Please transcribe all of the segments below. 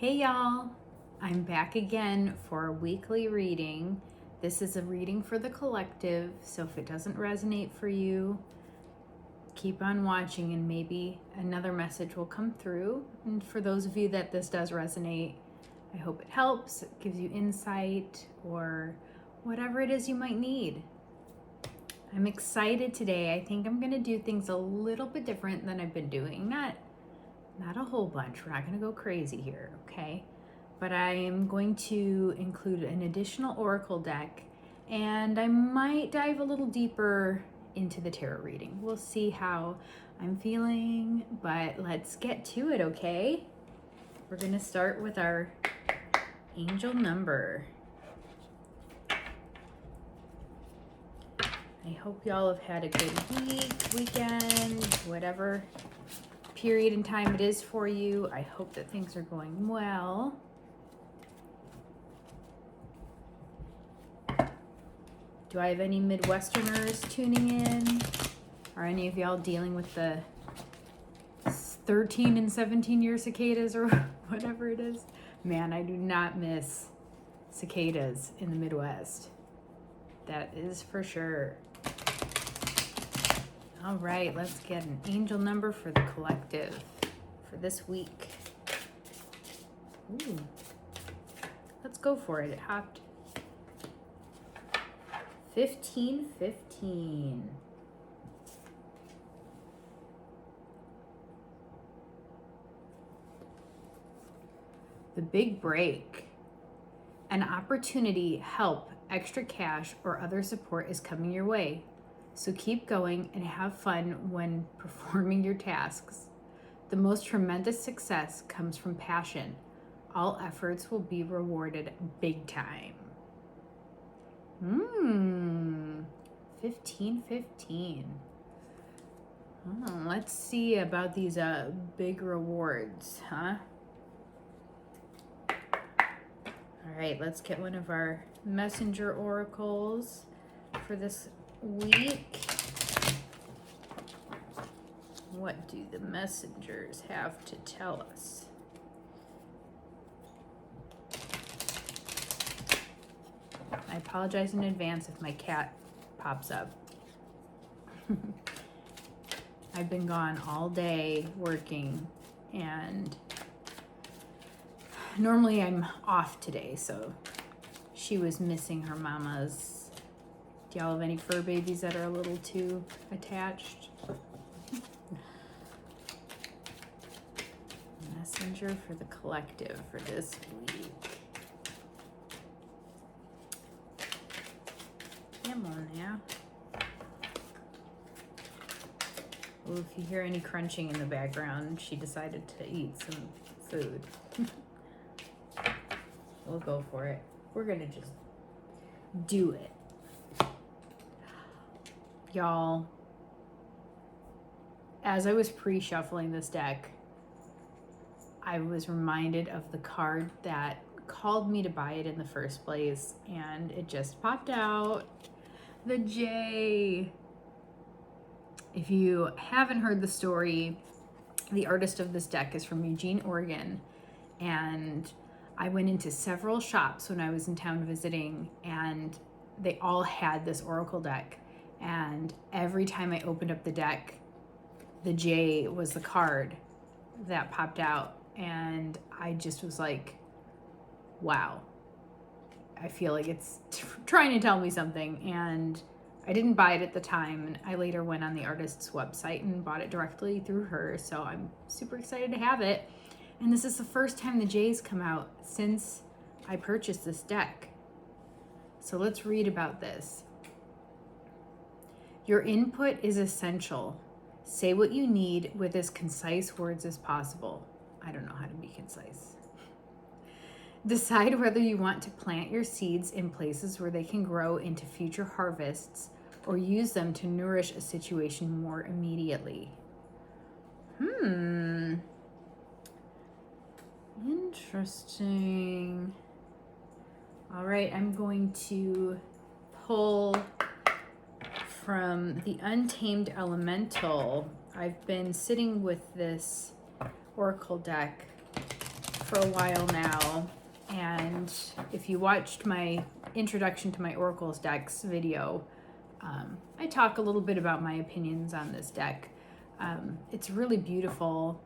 Hey y'all, I'm back again for a weekly reading. This is a reading for the collective, so if it doesn't resonate for you, keep on watching and maybe another message will come through. And for those of you that this does resonate, I hope it helps, it gives you insight or whatever it is you might need. I'm excited today. I think I'm going to do things a little bit different than I've been doing. Not a whole bunch. We're not going to go crazy here, okay? But I am going to include an additional oracle deck, and I might dive a little deeper into the tarot reading. We'll see how I'm feeling, but let's get to it, okay? We're going to start with our angel number. I hope y'all have had a good weekend, whatever period in time it is for you. I hope that things are going well. Do I have any Midwesterners tuning in? Are any of y'all dealing with the 13 and 17 year cicadas or whatever it is? Man, I do not miss cicadas in the Midwest. That is for sure. All right, let's get an angel number for the collective for this week. Ooh, let's go for it. It hopped 1515. The big break. An opportunity, help, extra cash, or other support is coming your way. So keep going and have fun when performing your tasks. The most tremendous success comes from passion. All efforts will be rewarded big time. 1515. Let's see about these big rewards, huh? All right, let's get one of our messenger oracles for this week. What do the messengers have to tell us? I apologize in advance if my cat pops up. I've been gone all day working, and normally I'm off today, so she was missing her mama's. Do y'all have any fur babies that are a little too attached? Messenger for the collective for this week. Come on now. Well, if you hear any crunching in the background, she decided to eat some food. We'll go for it. We're gonna just do it. Y'all, as I was pre-shuffling this deck, I was reminded of the card that called me to buy it in the first place, and it just popped out. The J. If you haven't heard the story, the artist of this deck is from Eugene, Oregon, and I went into several shops when I was in town visiting, and they all had this oracle deck. And every time I opened up the deck, the J was the card that popped out. And I just was like, wow. I feel like it's trying to tell me something. And I didn't buy it at the time. And I later went on the artist's website and bought it directly through her. So I'm super excited to have it. And this is the first time the J's come out since I purchased this deck. So let's read about this. Your input is essential. Say what you need with as concise words as possible. I don't know how to be concise. Decide whether you want to plant your seeds in places where they can grow into future harvests or use them to nourish a situation more immediately. Interesting. All right, I'm going to pull from the Untamed Elemental. I've been sitting with this oracle deck for a while now, and if you watched my introduction to my Oracles decks video, I talk a little bit about my opinions on this deck. It's really beautiful.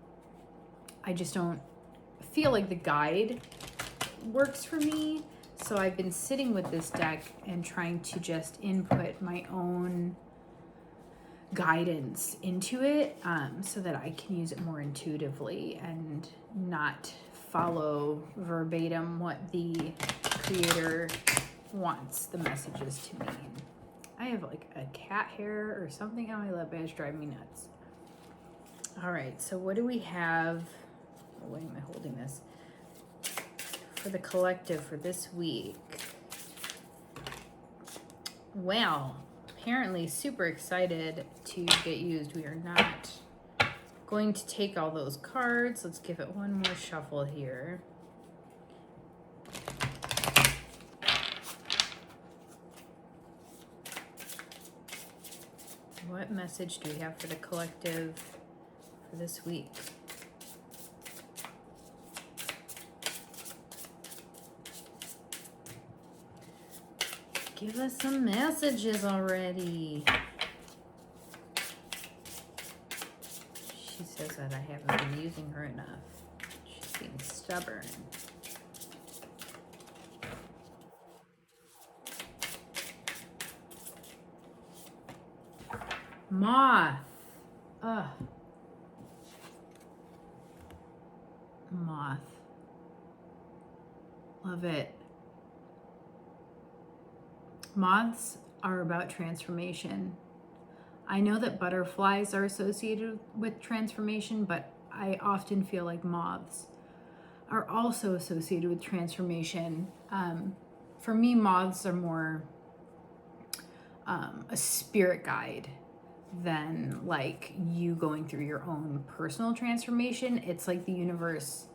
I just don't feel like the guide works for me, so I've been sitting with this deck and trying to just input my own guidance into it, so that I can use it more intuitively and not follow verbatim what the creator wants the messages to mean. I have like a cat hair or something on my lip edge driving me nuts. All right, so what do we have? Oh, wait, am I holding this? For the collective for this week. Well, apparently super excited to get used. We are not going to take all those cards. Let's give it one more shuffle here. What message do we have for the collective for this week? Give us some messages already. She says that I haven't been using her enough. She's being stubborn. Moth. Ugh. Moth. Love it. Moths are about transformation. I know that butterflies are associated with transformation, but I often feel like moths are also associated with transformation. For me, moths are more a spirit guide than like you going through your own personal transformation. It's like the universe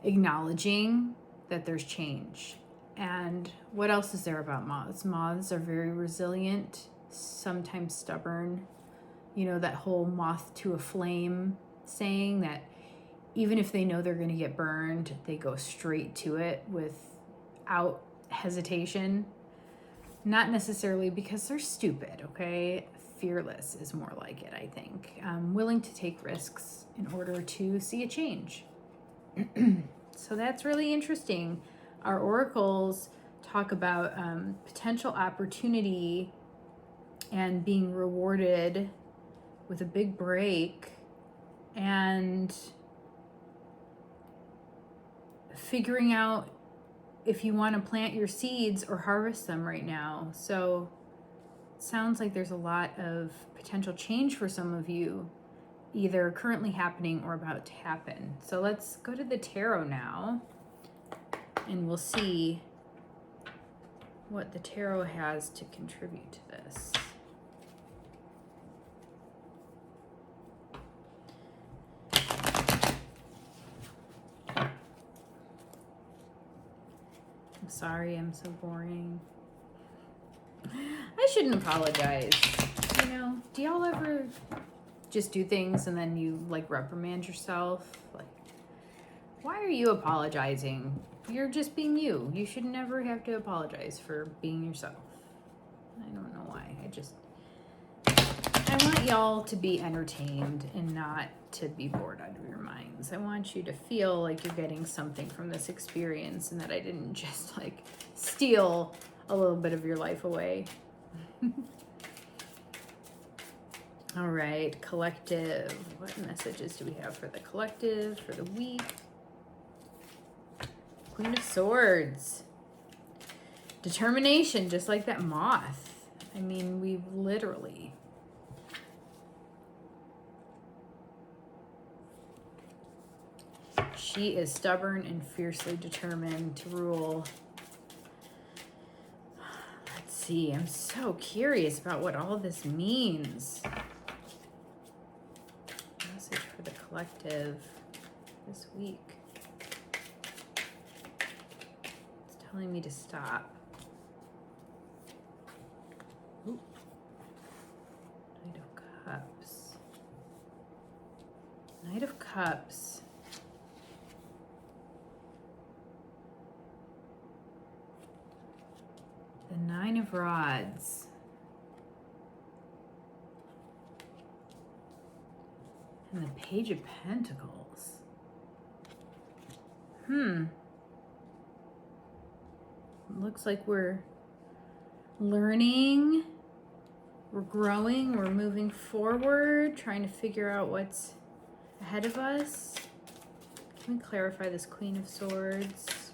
acknowledging that there's change. And what else is there about moths? Moths are very resilient, sometimes stubborn. You know, that whole moth to a flame saying that even if they know they're going to get burned, they go straight to it without hesitation. Not necessarily because they're stupid, okay? Fearless is more like it, I think. Willing to take risks in order to see a change. So that's really interesting. Our oracles talk about potential opportunity and being rewarded with a big break and figuring out if you want to plant your seeds or harvest them right now. So it sounds like there's a lot of potential change for some of you, either currently happening or about to happen. So let's go to the tarot now, and we'll see what the tarot has to contribute to this. I'm sorry, I'm so boring. I shouldn't apologize. You know, do y'all ever just do things and then you like reprimand yourself? Like, why are you apologizing? You're just being you. You should never have to apologize for being yourself. I don't know why. I want y'all to be entertained and not to be bored out of your minds. I want you to feel like you're getting something from this experience and that I didn't just like steal a little bit of your life away. All right, collective. What messages do we have for the collective for the week? Queen of Swords. Determination, just like that moth. I mean, we've literally... She is stubborn and fiercely determined to rule. Let's see, I'm so curious about what all this means. Message for the collective this week. It's telling me to stop. Ooh. Knight of Cups. Knight of Cups. of Rods. And the Page of Pentacles. Looks like we're learning, we're growing, we're moving forward, trying to figure out what's ahead of us. Can we clarify this Queen of Swords?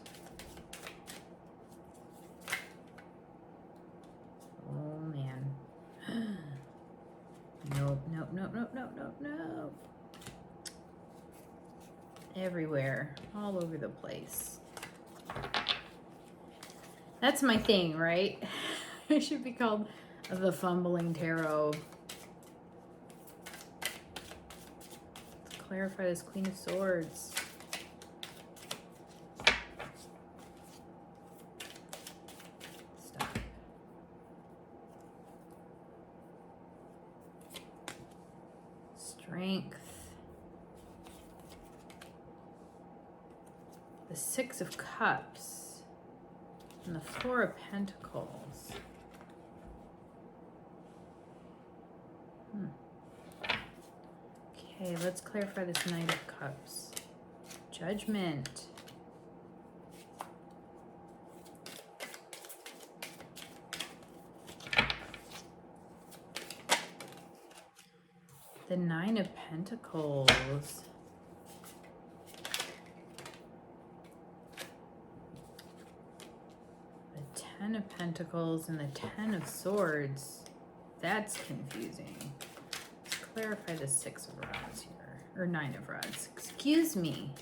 Oh man. Nope, nope, nope, nope, nope, nope, nope. Everywhere, all over the place. That's my thing, right? It should be called the Fumbling Tarot. Let's clarify this Queen of Swords. Stop. Strength. The Six of Cups. And the Four of Pentacles. Okay, let's clarify this Knight of Cups. Judgment. The Nine of Pentacles. The Ten of Pentacles and the Ten of Swords. That's confusing. Let's clarify the Six of Rods here. Or Nine of Rods. Excuse me.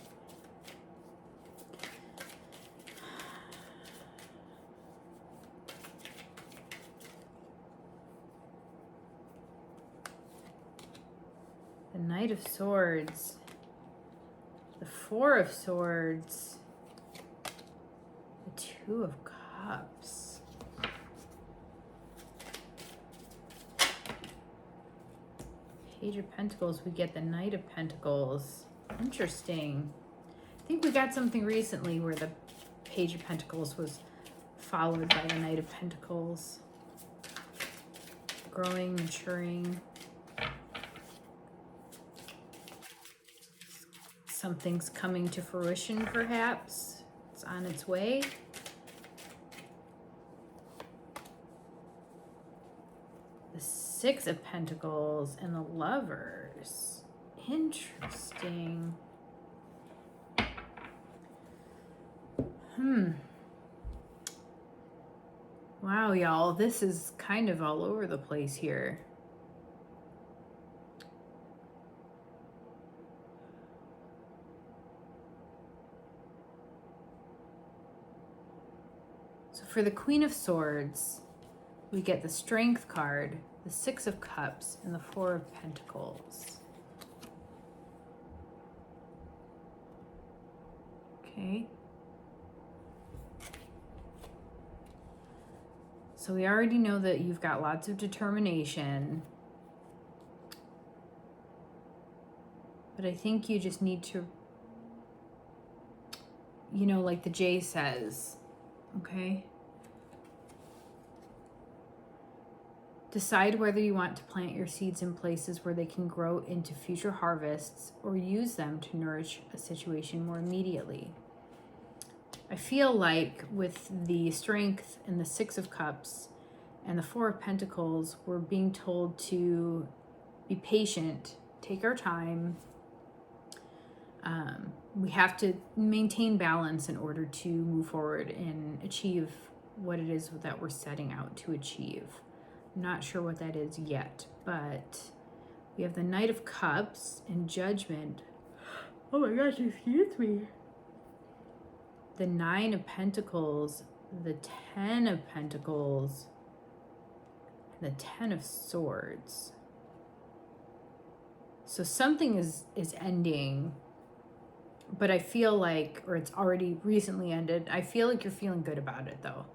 The Knight of Swords. The Four of Swords. The Two of Cups. Page of Pentacles, we get the Knight of Pentacles. Interesting. I think we got something recently where the Page of Pentacles was followed by the Knight of Pentacles. Growing, maturing. Something's coming to fruition, perhaps. It's on its way. The Six of Pentacles and the Lovers. Interesting. Wow, y'all, this is kind of all over the place here. So for the Queen of Swords, we get the Strength card, the Six of Cups, and the Four of Pentacles. Okay. So we already know that you've got lots of determination. But I think you just need to, you know, like the J says, okay? Decide whether you want to plant your seeds in places where they can grow into future harvests or use them to nourish a situation more immediately. I feel like with the Strength and the Six of Cups and the Four of Pentacles, we're being told to be patient, take our time. We have to maintain balance in order to move forward and achieve what it is that we're setting out to achieve. I'm not sure what that is yet, but we have the Knight of Cups and Judgment. Oh my gosh, excuse me. The Nine of Pentacles, the Ten of Pentacles, and the Ten of Swords. So something is ending, but I feel like, or it's already recently ended, I feel like you're feeling good about it though.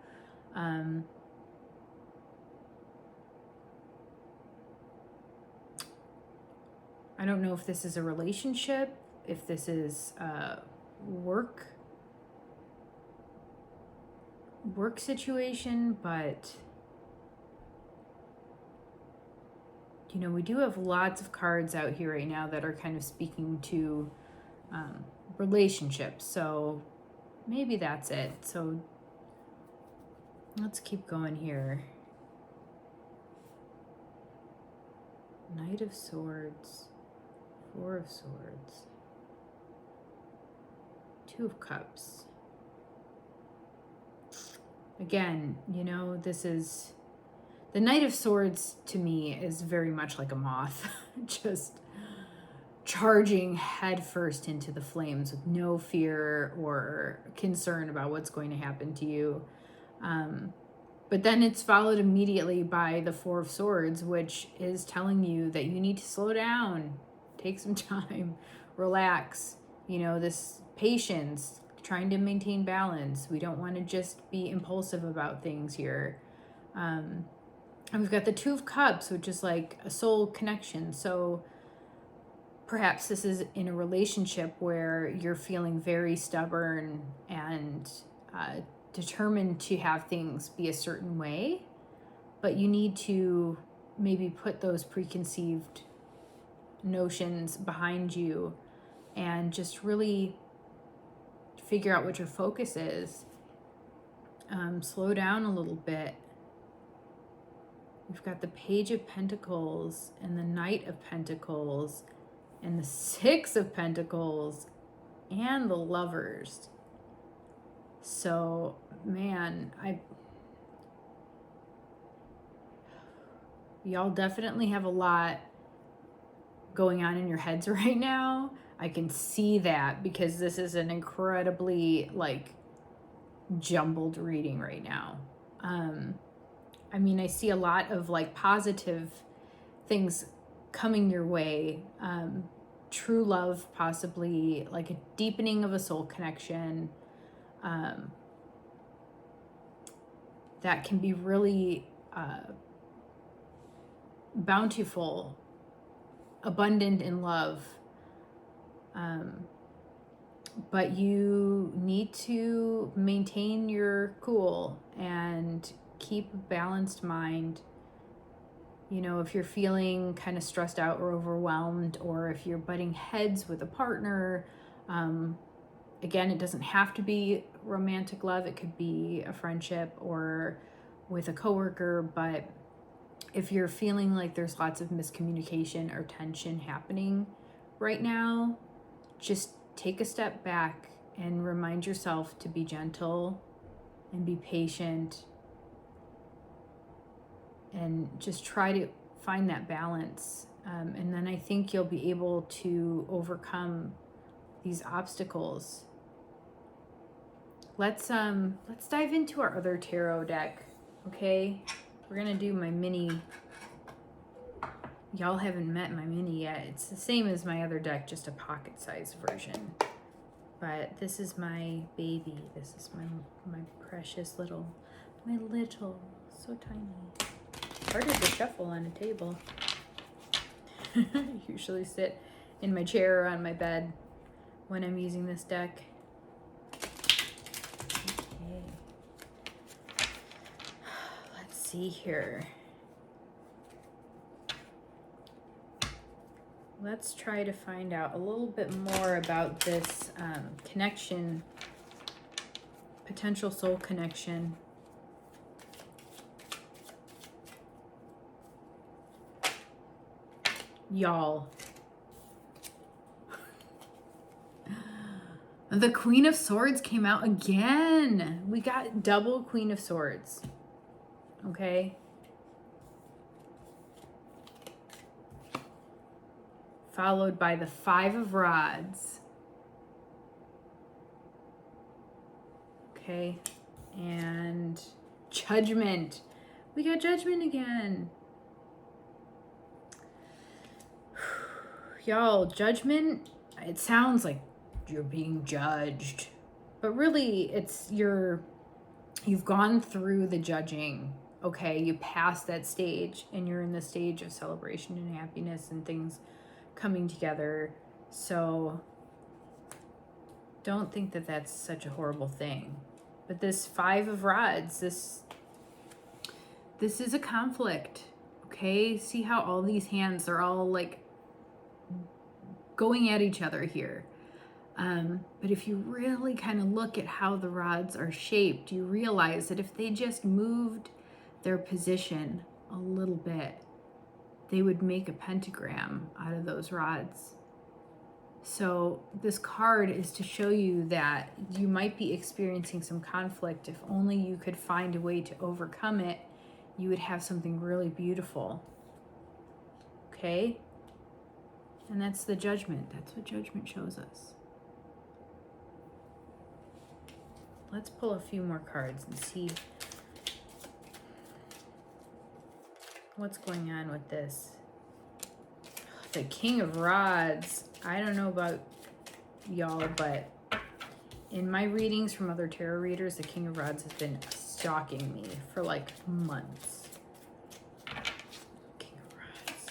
I don't know if this is a relationship, if this is work situation, but you know, we do have lots of cards out here right now that are kind of speaking to relationships. So maybe that's it. So let's keep going here. Knight of Swords, Four of Swords, Two of Cups. Again, you know, this is the Knight of Swords to me is very much like a moth, just charging headfirst into the flames with no fear or concern about what's going to happen to you. But then it's followed immediately by the Four of Swords, which is telling you that you need to slow down, take some time, relax. You know, this patience, trying to maintain balance. We don't want to just be impulsive about things here. And we've got the Two of Cups, which is like a soul connection. So perhaps this is in a relationship where you're feeling very stubborn and determined to have things be a certain way, but you need to maybe put those preconceived notions behind you and just really figure out what your focus is. Slow down a little bit. We've got the Page of Pentacles and the Knight of Pentacles and the Six of Pentacles and the Lovers. So, man, y'all definitely have a lot going on in your heads right now. I can see that because this is an incredibly like jumbled reading right now. I mean, I see a lot of like positive things coming your way. True love, possibly like a deepening of a soul connection. That can be really bountiful, abundant in love. But you need to maintain your cool and keep a balanced mind. You know, if you're feeling kind of stressed out or overwhelmed, or if you're butting heads with a partner, again, it doesn't have to be romantic love. It could be a friendship or with a coworker. But if you're feeling like there's lots of miscommunication or tension happening right now, just take a step back and remind yourself to be gentle and be patient and just try to find that balance. And then I think you'll be able to overcome these obstacles. Let's dive into our other tarot deck, okay? We're gonna do my mini. Y'all haven't met my mini yet. It's the same as my other deck, just a pocket-sized version. But this is my baby. This is my precious little, so tiny. Harder to shuffle on a table. I usually sit in my chair or on my bed when I'm using this deck. Okay. Let's see here. Let's try to find out a little bit more about this connection, potential soul connection. Y'all. The Queen of Swords came out again. We got double Queen of Swords. Okay. Followed by the Five of Rods. Okay. And Judgment. We got Judgment again. Y'all, Judgment, it sounds like you're being judged, but really it's you've gone through the judging. Okay, you passed that stage and you're in the stage of celebration and happiness and things coming together. So don't think that that's such a horrible thing. But this Five of Rods, this is a conflict. Okay, see how all these hands are all like going at each other here. But if you really kind of look at how the rods are shaped, you realize that if they just moved their position a little bit, they would make a pentagram out of those rods. So this card is to show you that you might be experiencing some conflict. If only you could find a way to overcome it, you would have something really beautiful. Okay? And that's the Judgment. That's what Judgment shows us. Let's pull a few more cards and see what's going on with this. The King of Rods. I don't know about y'all, but in my readings from other tarot readers, the King of Rods has been stalking me for like months. King of Rods.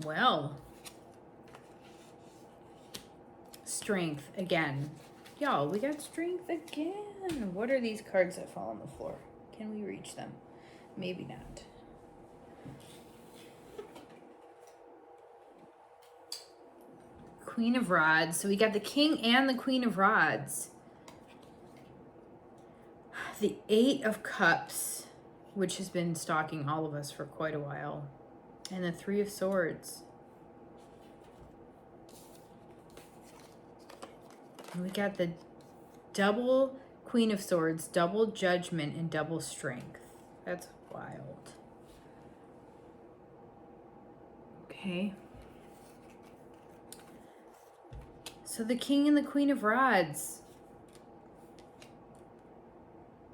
Well, Strength again. Y'all, we got Strength again. What are these cards that fall on the floor? Can we reach them? Maybe not. Queen of Rods. So we got the King and the Queen of Rods. The Eight of Cups, which has been stalking all of us for quite a while. And the Three of Swords. And we got the double Queen of Swords, double Judgment, and double Strength. That's wild. Okay. So the King and the Queen of Rods.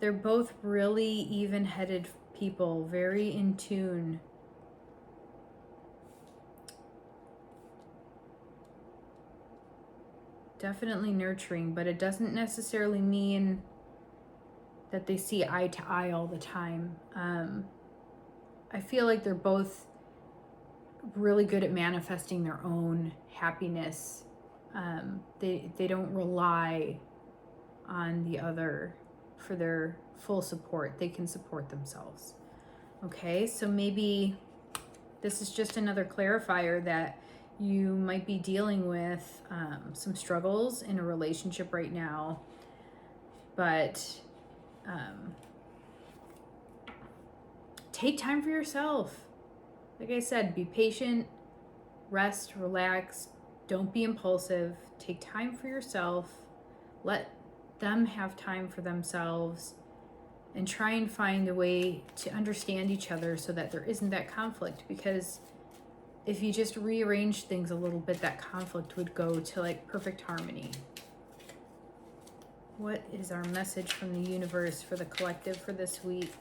They're both really even-headed people, very in tune. Definitely nurturing, but it doesn't necessarily mean that they see eye to eye all the time. I feel like they're both really good at manifesting their own happiness. They don't rely on the other for their full support. They can support themselves. Okay, so maybe this is just another clarifier that you might be dealing with some struggles in a relationship right now, but take time for yourself. Like I said, be patient, rest, relax, don't be impulsive, take time for yourself, let them have time for themselves, and try and find a way to understand each other so that there isn't that conflict. Because if you just rearrange things a little bit, that conflict would go to like perfect harmony. What is our message from the universe for the collective for this week?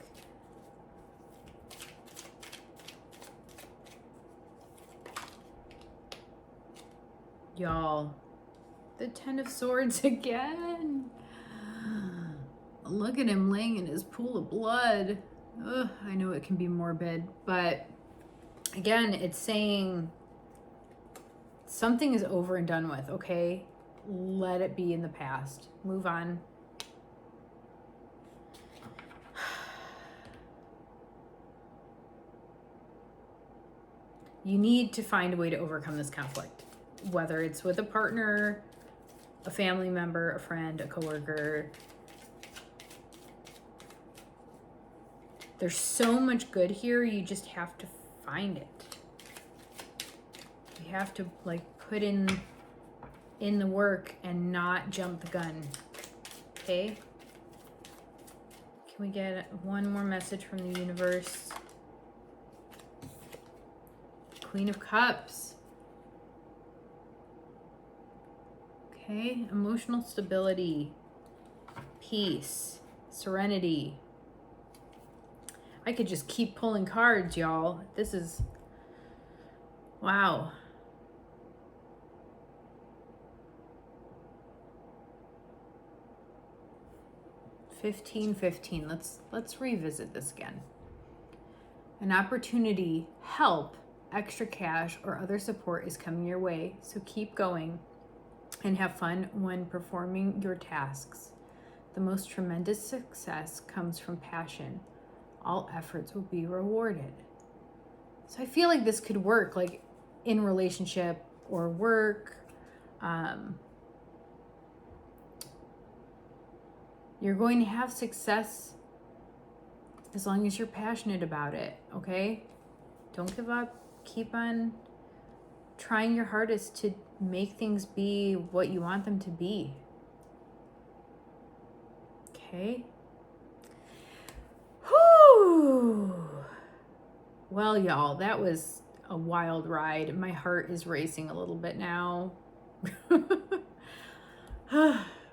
Y'all, the Ten of Swords again. Look at him laying in his pool of blood. Ugh, I know it can be morbid, but again, it's saying something is over and done with, okay? Let it be in the past. Move on. You need to find a way to overcome this conflict, whether it's with a partner, a family member, a friend, a coworker. There's so much good here, you just have to find it. You have to like put in the work and not jump the gun. Okay? Can we get one more message from the universe? Queen of Cups. Okay, emotional stability, peace, serenity. I could just keep pulling cards, y'all. This is, wow. $15.15. Let's revisit this again. An opportunity, help, extra cash, or other support is coming your way, so keep going and have fun when performing your tasks. The most tremendous success comes from passion. all efforts will be rewarded. So I feel like this could work, like in relationship or work. You're going to have success as long as you're passionate about it, okay? Don't give up. Keep on trying your hardest to make things be what you want them to be. Okay? Whew. Well, y'all, that was a wild ride. My heart is racing a little bit now.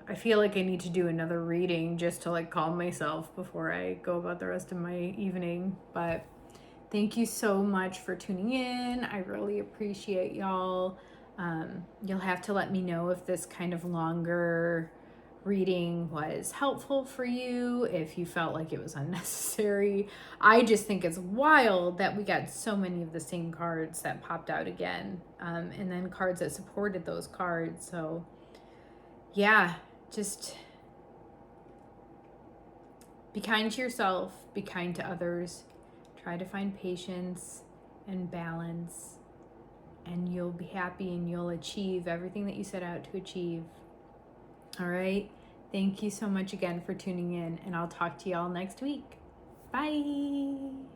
I feel like I need to do another reading just to like calm myself before I go about the rest of my evening. But thank you so much for tuning in. I really appreciate y'all. You'll have to let me know if this kind of longer reading was helpful for you, if you felt like it was unnecessary. I just think it's wild that we got so many of the same cards that popped out again, and then cards that supported those cards. So yeah, just be kind to yourself, be kind to others, try to find patience and balance, and you'll be happy and you'll achieve everything that you set out to achieve. All right. Thank you so much again for tuning in, and I'll talk to y'all next week. Bye.